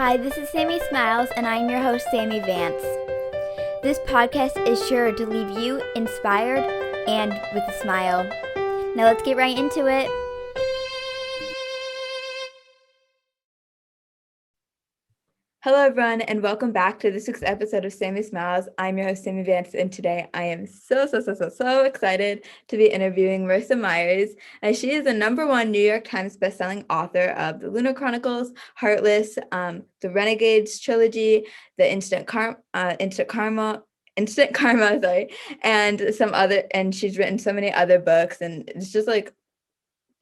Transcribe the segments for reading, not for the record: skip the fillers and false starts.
Hi, this is Sammie Smiles, and I'm your host, Sammie Vance. This podcast is sure to leave you inspired and with a smile. Now let's get right into it. Hello, everyone, and welcome back to this week's episode of Sammie Smiles. I'm your host, Sammie Vance, and today I am so excited to be interviewing Marissa Meyers, as she is the #1 New York Times bestselling author of The Lunar Chronicles, Heartless, the Renegades trilogy, the Instant Karma, and some other. And she's written so many other books, and it's just like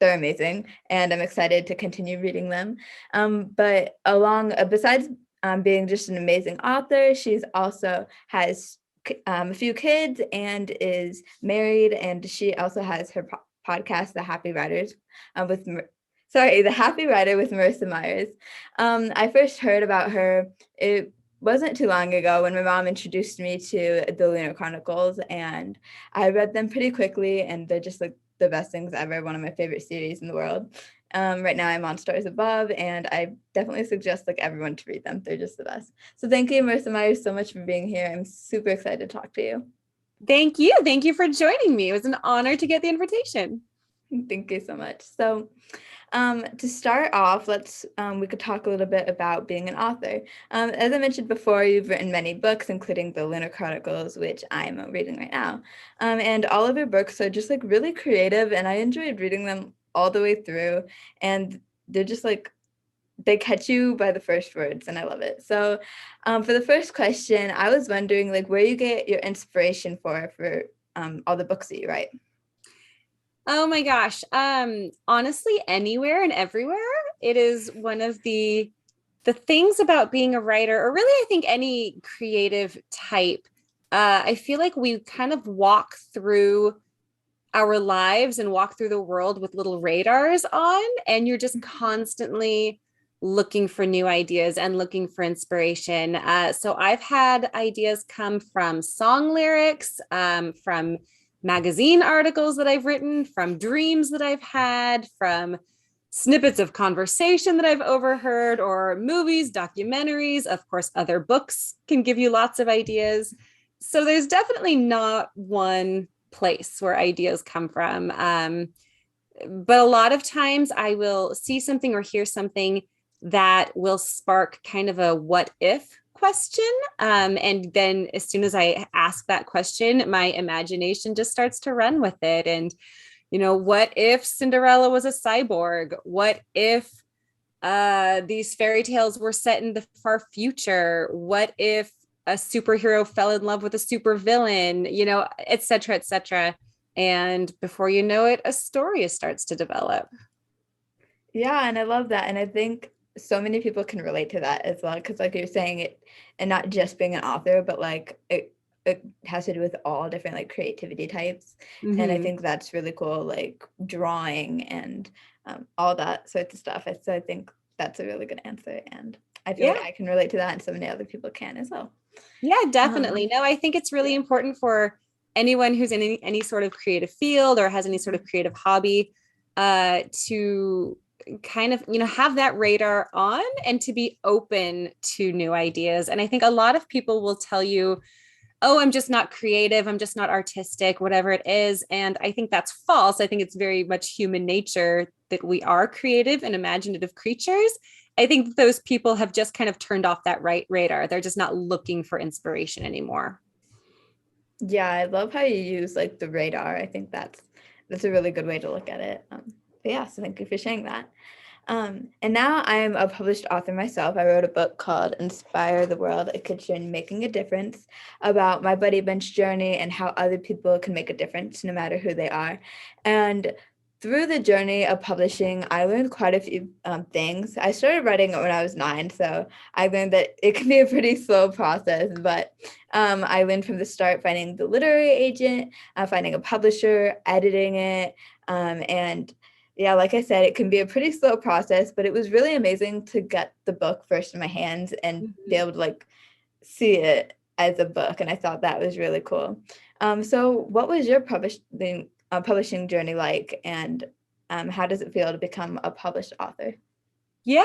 they're amazing, and I'm excited to continue reading them. But besides being just an amazing author, she's also has a few kids and is married, and she also has her podcast, The Happy Writers, The Happy Writer with Marissa Meyers. I first heard about her. It wasn't too long ago when my mom introduced me to the Lunar Chronicles, and I read them pretty quickly, and they're just like the best things ever. One of my favorite series in the world. Right now I'm on Stars Above, and I definitely suggest like everyone to read them. They're just the best. So thank you, Marissa Meyers, so much for being here. I'm super excited to talk to you. Thank you. Thank you for joining me. It was an honor to get the invitation. Thank you so much. So to start off, we could talk a little bit about being an author. As I mentioned before, you've written many books, including The Lunar Chronicles, which I'm reading right now. And all of your books are just like really creative, and I enjoyed reading them all the way through. And they're just like, they catch you by the first words, and I love it. So for the first question, I was wondering like where you get your inspiration for all the books that you write. Oh my gosh. Honestly, anywhere and everywhere. It is one of the things about being a writer, or really I think any creative type. I feel like we kind of walk through our lives and walk through the world with little radars on, and you're just constantly looking for new ideas and looking for inspiration. So I've had ideas come from song lyrics, from magazine articles that I've written, from dreams that I've had, from snippets of conversation that I've overheard, or movies, documentaries. Of course, other books can give you lots of ideas. So there's definitely not one place where ideas come from. But a lot of times I will see something or hear something that will spark kind of a what if question. And then as soon as I ask that question, my imagination just starts to run with it. And, what if Cinderella was a cyborg? What if these fairy tales were set in the far future? What if a superhero fell in love with a supervillain, et cetera, et cetera. And before you know it, a story starts to develop. Yeah, and I love that. And I think so many people can relate to that as well, because like you're saying it, and not just being an author, but like it has to do with all different like creativity types. Mm-hmm. And I think that's really cool, like drawing and all that sorts of stuff. So I think that's a really good answer, and I feel like I can relate to that, and so many other people can as well. Yeah, definitely. No, I think it's really important for anyone who's in any sort of creative field or has any sort of creative hobby to kind of, have that radar on and to be open to new ideas. And I think a lot of people will tell you, oh, I'm just not creative, I'm just not artistic, whatever it is. And I think that's false. I think it's very much human nature that we are creative and imaginative creatures. I think those people have just kind of turned off that radar. They're just not looking for inspiration anymore. Yeah, I love how you use like the radar. I think that's a really good way to look at it. So thank you for sharing that. And now I am a published author myself. I wrote a book called Inspire the World, A Kitchen Making a Difference, about my buddy Ben's journey and how other people can make a difference no matter who they are. And through the journey of publishing, I learned quite a few things. I started writing when I was 9, so I learned that it can be a pretty slow process, but I learned from the start finding the literary agent, finding a publisher, editing it, and yeah, like I said, it can be a pretty slow process, but it was really amazing to get the book first in my hands and be able to like see it as a book. And I thought that was really cool. So what was your publishing journey like, and how does it feel to become a published author? Yeah.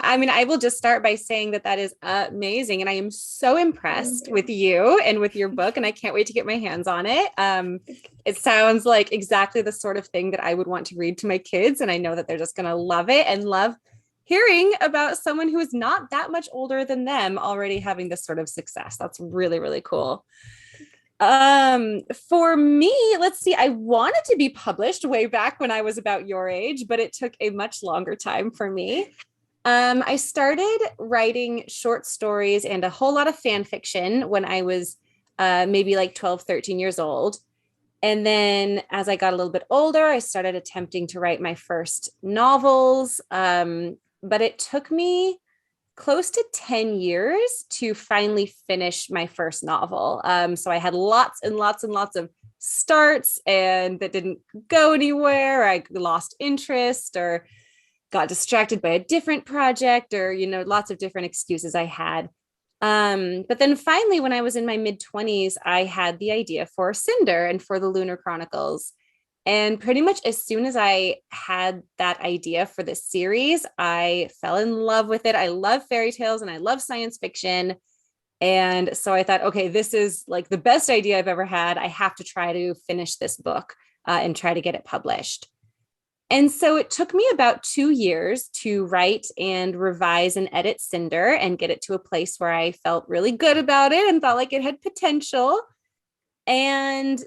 I mean, I will just start by saying that is amazing. And I am so impressed with you and with your book. And I can't wait to get my hands on it. It sounds like exactly the sort of thing that I would want to read to my kids. And I know that they're just going to love it and love hearing about someone who is not that much older than them already having this sort of success. That's really, really cool. For me, let's see, I wanted to be published way back when I was about your age, but it took a much longer time for me. I started writing short stories and a whole lot of fan fiction when I was maybe like 12, 13 years old. And then as I got a little bit older, I started attempting to write my first novels. But it took me close to 10 years to finally finish my first novel. So I had lots and lots and lots of starts and that didn't go anywhere. I lost interest or got distracted by a different project or, lots of different excuses I had. But then finally, when I was in my mid-20s, I had the idea for Cinder and for the Lunar Chronicles. And pretty much as soon as I had that idea for this series, I fell in love with it. I love fairy tales and I love science fiction. And so I thought, okay, this is like the best idea I've ever had. I have to try to finish this book and try to get it published. And so it took me about 2 years to write and revise and edit Cinder and get it to a place where I felt really good about it and felt like it had potential. And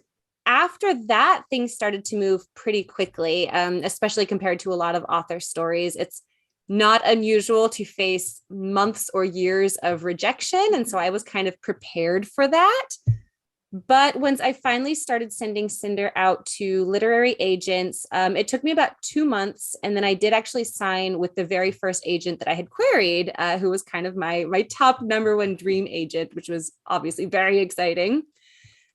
after that, things started to move pretty quickly, especially compared to a lot of author stories. It's not unusual to face months or years of rejection. And so I was kind of prepared for that. But once I finally started sending Cinder out to literary agents, it took me about 2 months. And then I did actually sign with the very first agent that I had queried, who was kind of my top number one dream agent, which was obviously very exciting.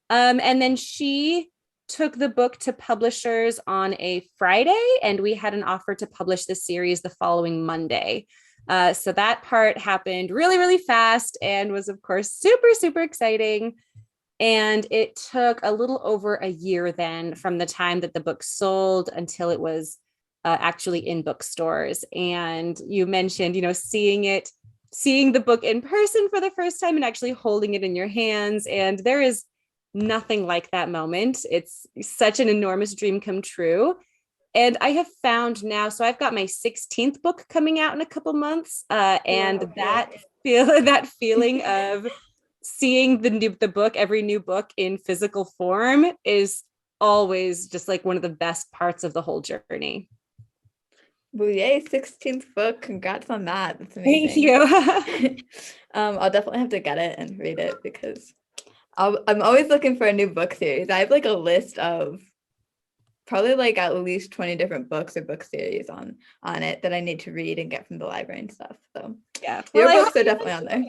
And then she took the book to publishers on a Friday, and we had an offer to publish the series the following Monday. So that part happened really, really fast and was, of course, super, super exciting. And it took a little over a year then from the time that the book sold until it was actually in bookstores. And you mentioned, seeing the book in person for the first time and actually holding it in your hands. And there is nothing like that moment. It's such an enormous dream come true. And I have found now, so I've got my 16th book coming out in a couple months. And that feeling of seeing the book, every new book in physical form is always just like one of the best parts of the whole journey. Well, yay, 16th book. Congrats on that. That's amazing. Thank you. I'll definitely have to get it and read it because I'm always looking for a new book series. I have like a list of probably like at least 20 different books or book series on it that I need to read and get from the library and stuff. So yeah, your books are definitely on there.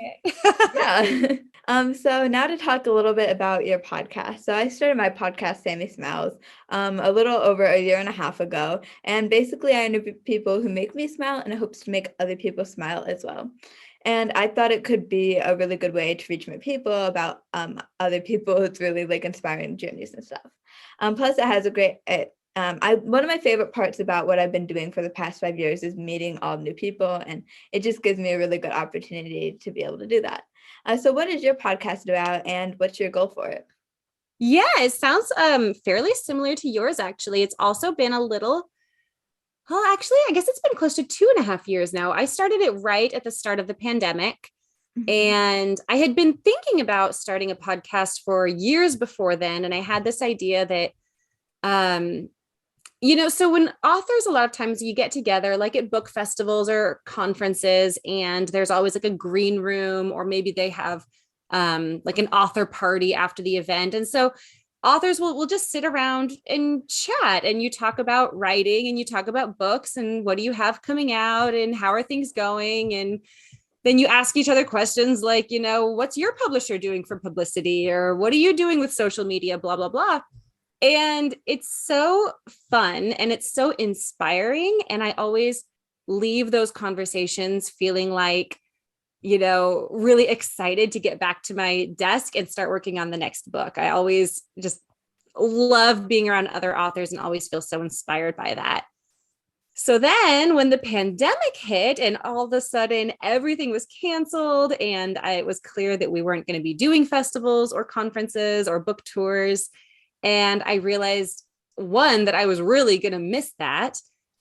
Yeah. So now to talk a little bit about your podcast. So I started my podcast, Sammie Smiles, a little over a year and a half ago. And basically I interview people who make me smile in hopes to make other people smile as well. And I thought it could be a really good way to reach more people about other people's really like inspiring journeys and stuff. Plus it has a great, one of my favorite parts about what I've been doing for the past 5 years is meeting all new people. And it just gives me a really good opportunity to be able to do that. So what is your podcast about and what's your goal for it? Yeah, it sounds fairly similar to yours, actually. It's also been a little, well, actually, I guess it's been close to 2.5 years now. I started it right at the start of the pandemic. Mm-hmm. And I had been thinking about starting a podcast for years before then. And I had this idea that, so when authors, a lot of times you get together like at book festivals or conferences, and there's always like a green room, or maybe they have like an author party after the event. And so authors will just sit around and chat, and you talk about writing and you talk about books and what do you have coming out and how are things going. And then you ask each other questions like, what's your publisher doing for publicity, or what are you doing with social media, blah, blah, blah. And it's so fun and it's so inspiring. And I always leave those conversations feeling like, really excited to get back to my desk and start working on the next book. I always just love being around other authors and always feel so inspired by that. So then when the pandemic hit and all of a sudden everything was canceled and it was clear that we weren't going to be doing festivals or conferences or book tours. And I realized, one, that I was really going to miss that.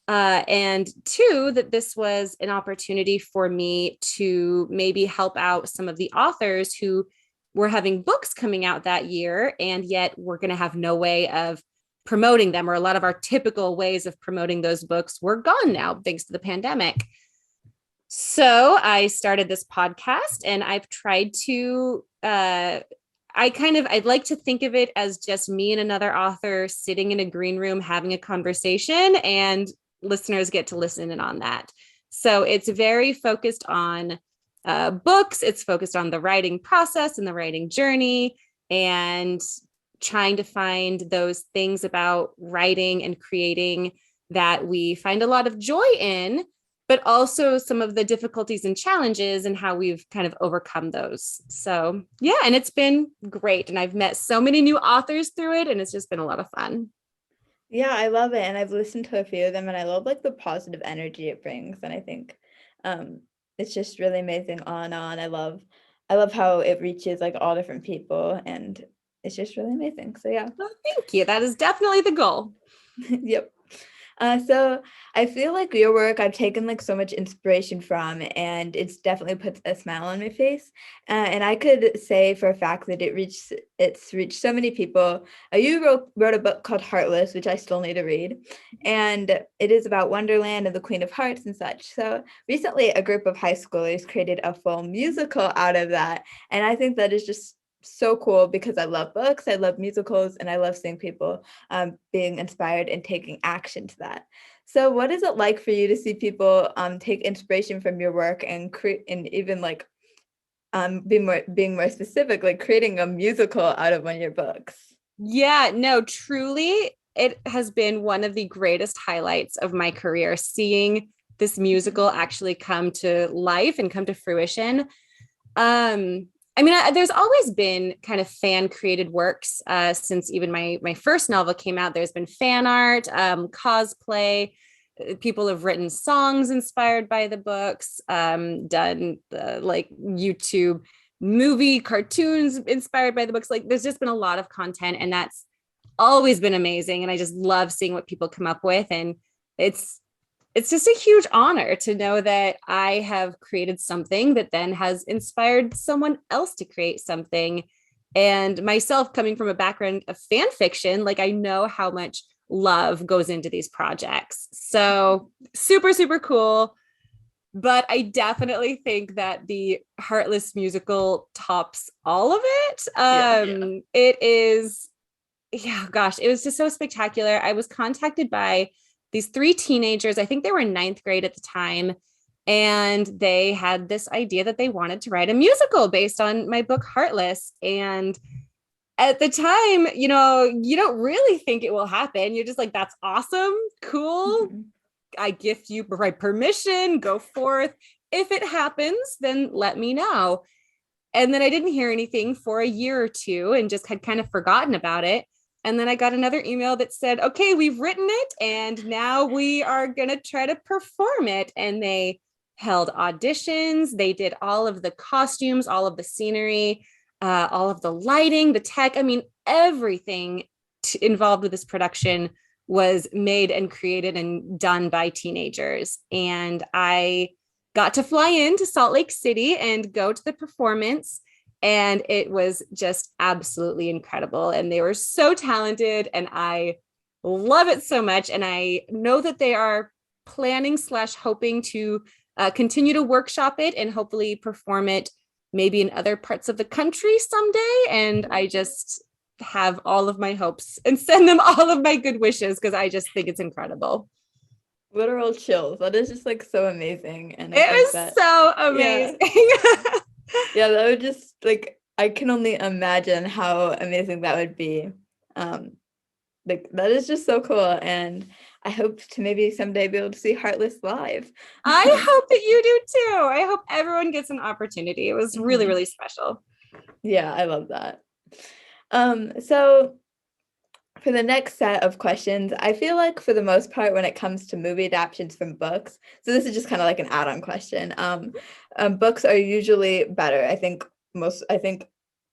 And two, that this was an opportunity for me to maybe help out some of the authors who were having books coming out that year, and yet we're going to have no way of promoting them, or a lot of our typical ways of promoting those books were gone now, thanks to the pandemic. So I started this podcast, and I've tried to, I'd like to think of it as just me and another author sitting in a green room having a conversation, and listeners get to listen in on that. So it's very focused on books. It's focused on the writing process and the writing journey, and trying to find those things about writing and creating that we find a lot of joy in, but also some of the difficulties and challenges and how we've kind of overcome those. So yeah, and it's been great. And I've met so many new authors through it, and it's just been a lot of fun. Yeah, I love it. And I've listened to a few of them, and I love like the positive energy it brings. And I think it's just really amazing on and on. I love how it reaches like all different people, and it's just really amazing. So yeah. Well, thank you. That is definitely the goal. Yep. So I feel like your work I've taken like so much inspiration from, and it's definitely puts a smile on my face. And I could say for a fact that it's reached so many people. You wrote a book called Heartless, which I still need to read, and it is about Wonderland and the Queen of Hearts and such. So recently, a group of high schoolers created a full musical out of that, and I think that is just so cool because I love books, I love musicals, and I love seeing people being inspired and taking action to that. So what is it like for you to see people take inspiration from your work and create, and even like being more specific, like creating a musical out of one of your books? Yeah, no, truly, it has been one of the greatest highlights of my career, seeing this musical actually come to life and come to fruition. I mean, there's always been kind of fan created works since even my first novel came out. There's been fan art, cosplay. People have written songs inspired by the books, done like YouTube movie cartoons inspired by the books. Like there's just been a lot of content, and that's always been amazing. And I just love seeing what people come up with. And it's just a huge honor to know that I have created something that then has inspired someone else to create something. And myself, coming from a background of fan fiction, like I know how much love goes into these projects. So super, super cool. But I definitely think that the Heartless musical tops all of it. It is, yeah, gosh, it was just so spectacular. I was contacted by these three teenagers. I think they were in ninth grade at the time. And they had this idea that they wanted to write a musical based on my book, Heartless. And at the time, you know, you don't really think it will happen. You're just like, that's awesome. Cool. Mm-hmm. I gift you my permission, go forth. If it happens, then let me know. And then I didn't hear anything for a year or two and just had kind of forgotten about it. And then I got another email that said, okay, we've written it and now we are going to try to perform it. And they held auditions. They did all of the costumes, all of the scenery, all of the lighting, the tech. I mean, everything involved with this production was made and created and done by teenagers. And I got to fly into Salt Lake City and go to the performance. And it was just absolutely incredible. And they were so talented, and I love it so much. And I know that they are planning / hoping to continue to workshop it and hopefully perform it maybe in other parts of the country someday. And I just have all of my hopes and send them all of my good wishes because I just think it's incredible. Literal chills. That is just like so amazing. And it was so amazing. Yeah. Yeah, that would just like, I can only imagine how amazing that would be. Like that is just so cool, and I hope to maybe someday be able to see Heartless live. I hope that you do too. I hope everyone gets an opportunity. It was really, really special. Yeah, I love that. So for the next set of questions, I feel like for the most part, when it comes to movie adaptations from books, so this is just kind of like an add-on question. Books are usually better. I think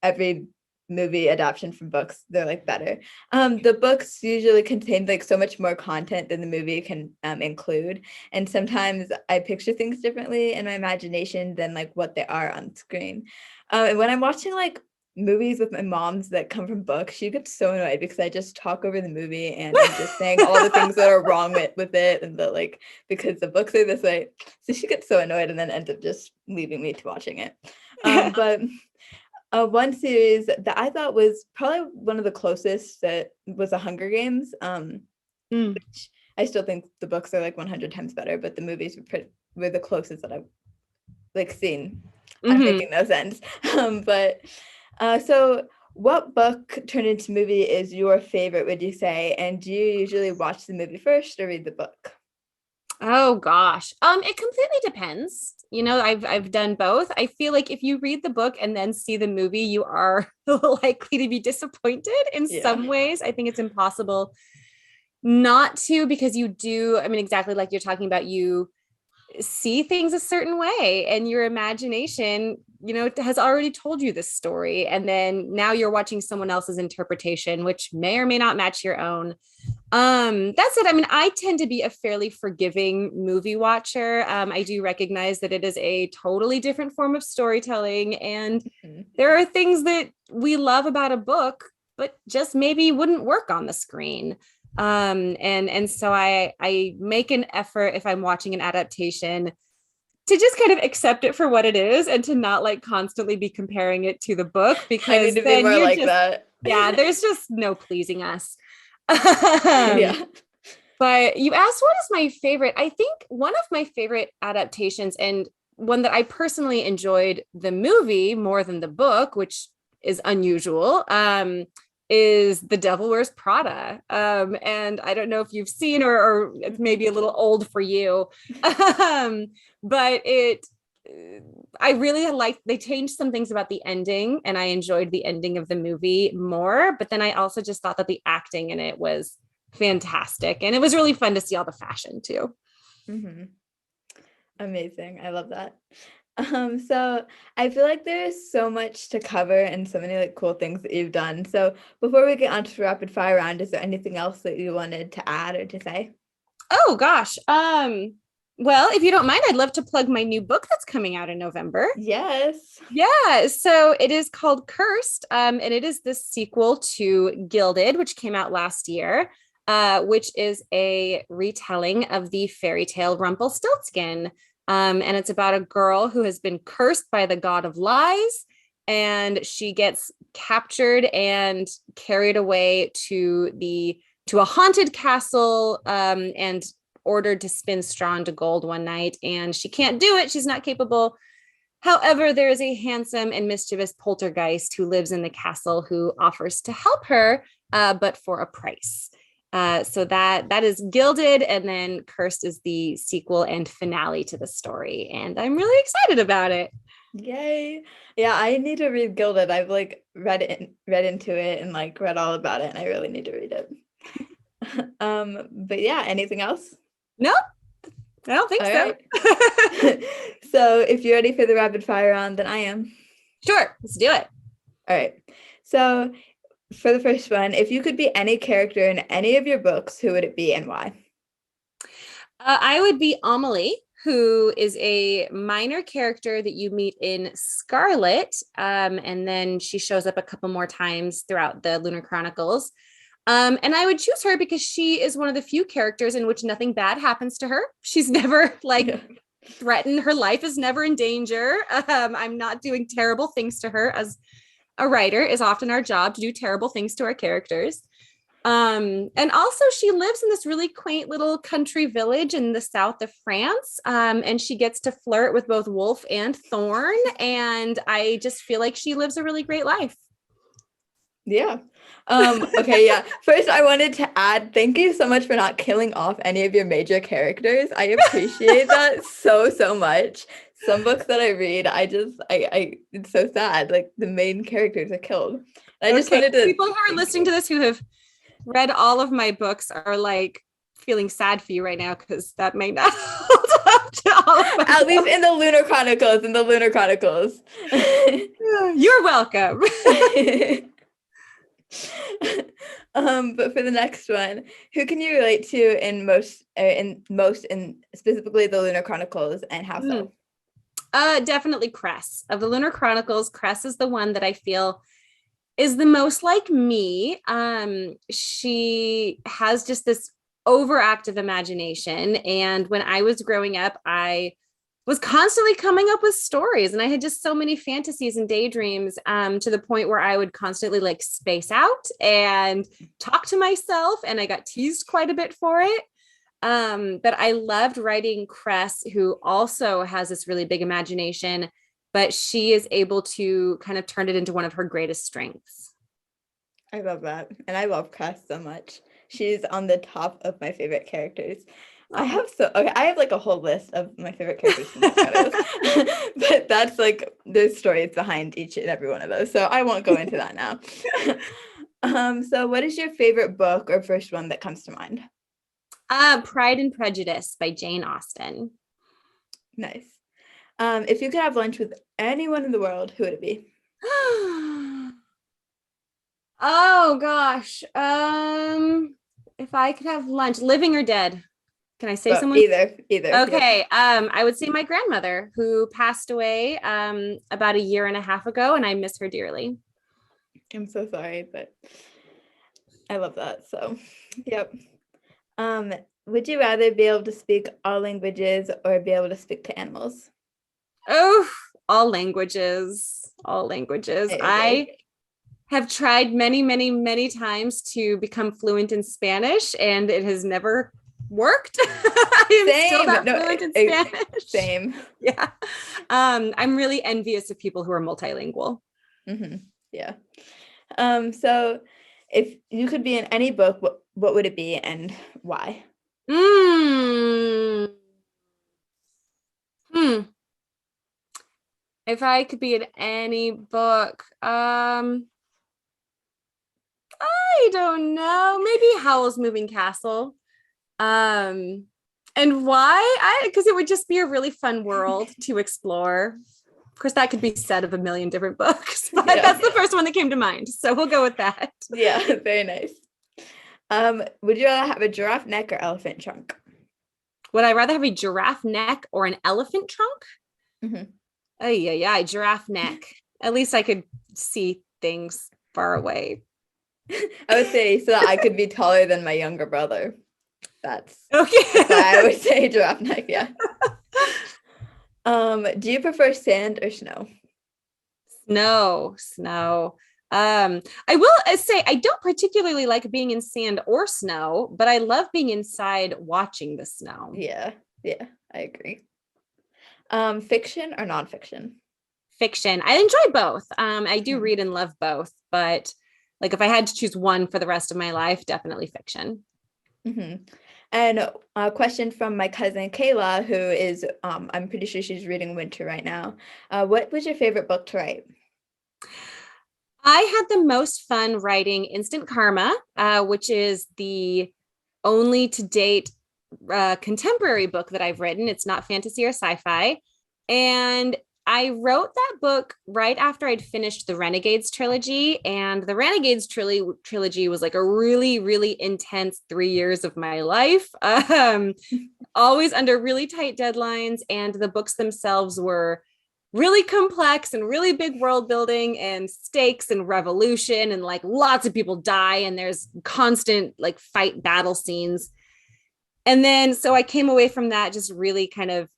every movie adaptation from books, they're like better. The books usually contain like so much more content than the movie can include, and sometimes I picture things differently in my imagination than like what they are on screen. And when I'm watching like movies with my moms that come from books, she gets so annoyed because I just talk over the movie and I'm just saying all the things that are wrong with it, and the like, because the books are this way. So she gets so annoyed and then ends up just leaving me to watching it. But one series that I thought was probably one of the closest that was The Hunger Games, which I still think the books are like 100 times better, but the movies were the closest that I've like seen. I'm making no sense. So what book turned into movie is your favorite, would you say? And do you usually watch the movie first or read the book? Oh gosh. It completely depends. You know, I've done both. I feel like if you read the book and then see the movie, you are likely to be disappointed in some ways. I think it's impossible not to, because you do, I mean, exactly like you're talking about, you see things a certain way and your imagination, you know, has already told you this story. And then now you're watching someone else's interpretation, which may or may not match your own. That's it. I mean, I tend to be a fairly forgiving movie watcher. I do recognize that it is a totally different form of storytelling. And there are things that we love about a book, but just maybe wouldn't work on the screen. And so I make an effort if I'm watching an adaptation to just kind of accept it for what it is and to not like constantly be comparing it to the book, because I need to be more like that. Yeah, there's just no pleasing us. Yeah. But you asked what is my favorite. I think one of my favorite adaptations, and one that I personally enjoyed the movie more than the book, which is unusual, is The Devil Wears Prada. And I don't know if you've seen, or it's maybe a little old for you, but I really liked, they changed some things about the ending and I enjoyed the ending of the movie more, but then I also just thought that the acting in it was fantastic. And it was really fun to see all the fashion too. Amazing. I love that. So I feel like there's so much to cover and so many like cool things that you've done. So before we get on to the rapid fire round, is there anything else that you wanted to add or to say? Oh gosh. Well, if you don't mind, I'd love to plug my new book that's coming out in November. Yes. Yeah. So it is called Cursed. And it is the sequel to Gilded, which came out last year, which is a retelling of the fairy tale Rumpelstiltskin. And it's about a girl who has been cursed by the god of lies, and she gets captured and carried away to a haunted castle, and ordered to spin straw into gold one night. And she can't do it. She's not capable. However, there is a handsome and mischievous poltergeist who lives in the castle who offers to help her, but for a price. So that is Gilded, and then Cursed is the sequel and finale to the story, and I'm really excited about it. Yay. Yeah, I need to read Gilded. I've like read into it and like read all about it, and I really need to read it. But yeah, anything else? No, I don't think all so. Right. So if you're ready for the rapid fire round, then I am. Sure, let's do it. All right. So for the first one, if you could be any character in any of your books, who would it be and why? I would be Amelie, who is a minor character that you meet in Scarlet. And then she shows up a couple more times throughout the Lunar Chronicles. And I would choose her because she is one of the few characters in which nothing bad happens to her. She's never threatened. Her life is never in danger. I'm not doing terrible things to her. As a writer, is often our job to do terrible things to our characters. And also she lives in this really quaint little country village in the south of France. And she gets to flirt with both Wolf and Thorn. And I just feel like she lives a really great life. Yeah. Okay. Yeah. First, I wanted to add, thank you so much for not killing off any of your major characters. I appreciate that so much. Some books that I read, I it's so sad. Like the main characters are killed. I just wanted to people who are listeking to this who have read all of my books are like feeling sad for you right now because that may not hold up to all of my At least books. in the Lunar Chronicles. You're welcome. But for the next one, who can you relate to in specifically the Lunar Chronicles, and how so? Definitely Cress. Of the Lunar Chronicles, Cress is the one that I feel is the most like me. She has just this overactive imagination. And when I was growing up, I was constantly coming up with stories, and I had just so many fantasies and daydreams, to the point where I would constantly like space out and talk to myself, and I got teased quite a bit for it. But I loved writing Cress, who also has this really big imagination, but she is able to kind of turn it into one of her greatest strengths. I love that. And I love Cress so much. She's on the top of my favorite characters. I have like a whole list of my favorite characters from the photos. But that's like there's stories behind each and every one of those. So I won't go into that now. So what is your favorite book or first one that comes to mind? Pride and Prejudice by Jane Austen. Nice. If you could have lunch with anyone in the world, who would it be? Oh gosh. If I could have lunch, living or dead? Can I say someone? Either. Okay. Yep. I would say my grandmother, who passed away about a year and a half ago, and I miss her dearly. I'm so sorry, but I love that. So, yep. Would you rather be able to speak all languages or be able to speak to animals? Oh, all languages. All languages. I have tried many, many, many times to become fluent in Spanish, and it has never worked. I am still not fluent in Spanish. Same. Yeah. I'm really envious of people who are multilingual. Mm-hmm. Yeah. So if you could be in any book, what would it be and why? If I could be in any book, I don't know. Maybe Howl's Moving Castle. And why? Because it would just be a really fun world to explore. Of course, that could be said of a million different books, but that's the first one that came to mind. So we'll go with that. Yeah, very nice. Would you rather have a giraffe neck or elephant trunk? Would I rather have a giraffe neck or an elephant trunk? Mm-hmm. Oh, yeah, giraffe neck. At least I could see things far away. I would say so that I could be taller than my younger brother. That's okay. That's why I would say giraffe neck. Yeah. Do you prefer sand or snow? Snow. I will say I don't particularly like being in sand or snow, but I love being inside watching the snow. Yeah, I agree. Fiction or nonfiction? Fiction. I enjoy both. I do read and love both, but like if I had to choose one for the rest of my life, definitely fiction. Mm-hmm. And a question from my cousin Kayla, who is, I'm pretty sure she's reading Winter right now. What was your favorite book to write? I had the most fun writing Instant Karma, which is the only to date contemporary book that I've written. It's not fantasy or sci-fi. And I wrote that book right after I'd finished the Renegades trilogy. And the Renegades trilogy was like a really, really intense 3 years of my life. Always under really tight deadlines. And the books themselves were really complex and really big world building and stakes and revolution. And like lots of people die and there's constant like fight battle scenes. And then, so I came away from that just really kind of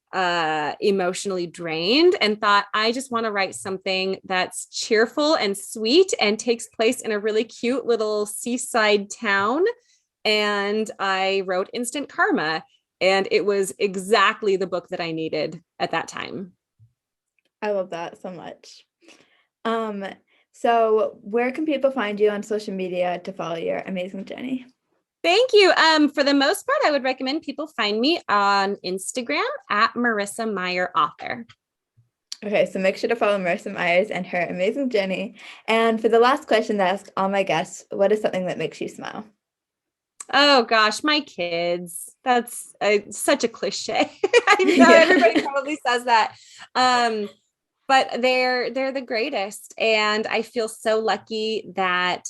emotionally drained and thought, I just want to write something that's cheerful and sweet and takes place in a really cute little seaside town. And I wrote Instant Karma, and it was exactly the book that I needed at that time. I love that so much. So where can people find you on social media to follow your amazing journey? Thank you. For the most part, I would recommend people find me on Instagram at Marissa Meyers Author. Okay, so make sure to follow Marissa Meyers and her amazing journey. And for the last question that I ask all my guests, what is something that makes you smile? Oh gosh, my kids. That's such a cliche. I know Yeah. everybody probably says that. But they're the greatest. And I feel so lucky that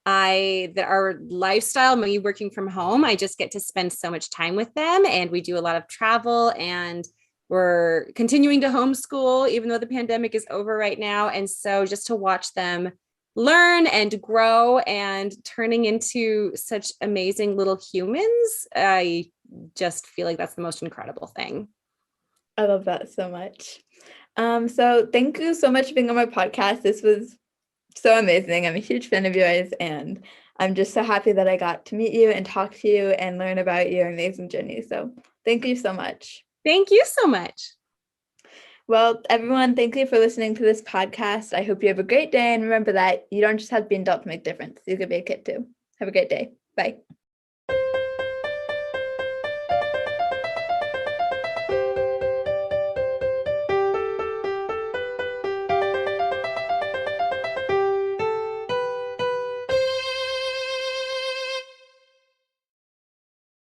our lifestyle, me working from home, I just get to spend so much time with them, and we do a lot of travel, and we're continuing to homeschool, even though the pandemic is over right now. And so just to watch them learn and grow and turning into such amazing little humans, I just feel like that's the most incredible thing. I love that so much. So thank you so much for being on my podcast. This was so amazing. I'm a huge fan of yours, and I'm just so happy that I got to meet you and talk to you and learn about your amazing journey. So thank you so much. Thank you so much. Well, everyone, thank you for listening to this podcast. I hope you have a great day. And remember that you don't just have to be an adult to make a difference. You could be a kid too. Have a great day. Bye.